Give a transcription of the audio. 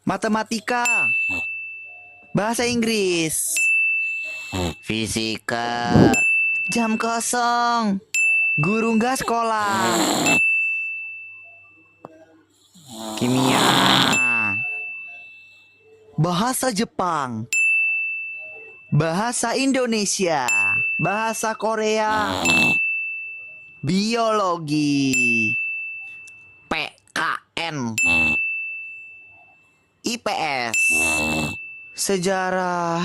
Matematika, bahasa Inggris, fisika, jam kosong, guru nggak sekolah, kimia, bahasa Jepang, bahasa Indonesia, bahasa Korea, biologi, PKN, IPS, sejarah,